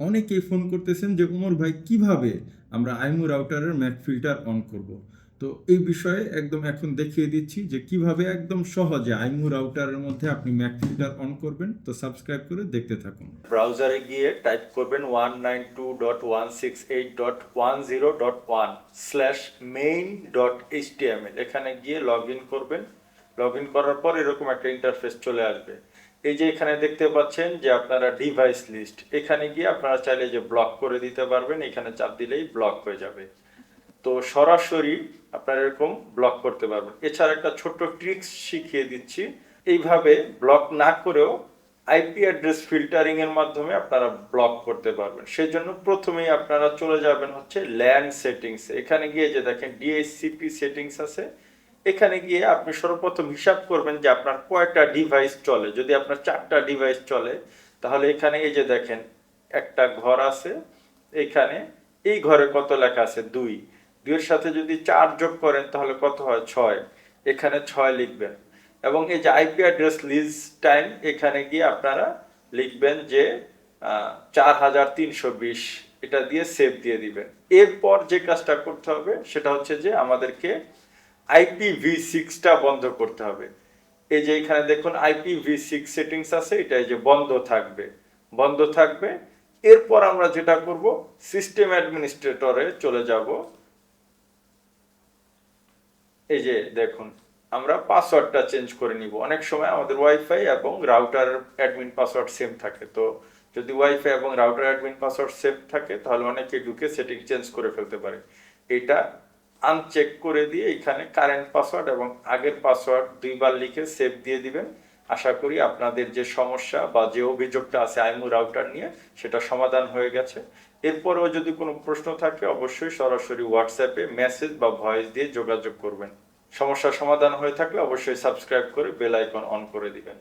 অনেকেই ফোন করতেছেন যে উমর ভাই কিভাবে আমরা আইমু রাউটারের ম্যাক ফিল্টার অন করব। তো এই বিষয়ে একদম এখন দেখিয়ে দিচ্ছি যে কিভাবে একদম সহজে আইমু রাউটারের মধ্যে আপনি ম্যাক ফিল্টার অন করবেন। তো সাবস্ক্রাইব করে দেখতে থাকুন। ব্রাউজারে গিয়ে টাইপ করবেন 192.168.10.1/main.html। এখানে গিয়ে লগ ইন করবেন। লগ ইন করার পর এরকম একটা ইন্টারফেস চলে আসবে। এই যে এখানে দেখতে পাচ্ছেন যে আপনারা ডিভাইস লিস্ট, এখানে গিয়ে আপনারা চাইলে যে ব্লক করে দিতে পারবেন, এখানে চাপ দিলেই ব্লক হয়ে যাবে। তো সরাসরি আপনারা এরকম ব্লক করতে পারবেন। এছাড়া একটা ছোট্ট ট্রিক্স শিখিয়ে দিচ্ছি। এইভাবে ব্লক না করেও আইপি অ্যাড্রেস ফিল্টারিং এর মাধ্যমে আপনারা ব্লক করতে পারবেন। সেই জন্য প্রথমেই আপনারা চলে যাবেন হচ্ছে ল্যান সেটিংস। এখানে গিয়ে যে দেখেন ডিএইচসিপি সেটিংস আছে, এখানে গিয়ে আপনি সর্বপ্রথম হিসাব করবেন যে আপনার কয়টা ডিভাইস চলে। যদি আপনার 4টা ডিভাইস চলে, তাহলে এখানে এই যে দেখেন একটা ঘর আছে, এখানে এই ঘরে কত লেখা আছে 2, 2 এর সাথে যদি 4 যোগ করেন তাহলে কত হয় 6, এখানে 6 লিখবেন। এবং এই যে আইপি অ্যাড্রেস লিস্ট টাইম, এখানে গিয়ে আপনারা লিখবেন যে 4320, এটা দিয়ে সেভ দিয়ে দিবেন। এরপর যে কাজটা করতে হবে সেটা হচ্ছে যে আমাদেরকে IPv6টা বন্ধ করতে হবে। এই যে এখানে দেখুন IPv6 সেটিংস আছে, এটা এই যে বন্ধ থাকবে, বন্ধ থাকবে। এরপর আমরা যেটা করব, সিস্টেম অ্যাডমিনিস্ট্রেটরে চলে যাব। এই যে দেখুন আমরা পাসওয়ার্ডটা চেঞ্জ করে নিব। অনেক সময় আমাদের ওয়াইফাই এবং রাউটার অ্যাডমিন পাসওয়ার্ড সেম থাকে। তো যদি ওয়াইফাই এবং রাউটার অ্যাডমিন পাসওয়ার্ড সেম থাকে তাহলে অনেকে ঢুকে সেটিং চেঞ্জ করে ফেলতে পারে। এটা আনচেক করে দিয়ে এখানে কারেন্ট পাসওয়ার্ড এবং আগের পাসওয়ার্ড 2বার লিখে সেভ দিয়ে দিবেন। আশা করি আপনাদের যে সমস্যা বা যে অভিযোগটা আছে আইমু রাউটার নিয়ে, সেটা সমাধান হয়ে গেছে। এরপরেও যদি কোনো প্রশ্ন থাকে অবশ্যই সরাসরি হোয়াটসঅ্যাপে মেসেজ বা ভয়েস দিয়ে যোগাযোগ করবেন। সমস্যার সমাধান হয়ে থাকলে অবশ্যই সাবস্ক্রাইব করে বেল আইকন অন করে দিবেন।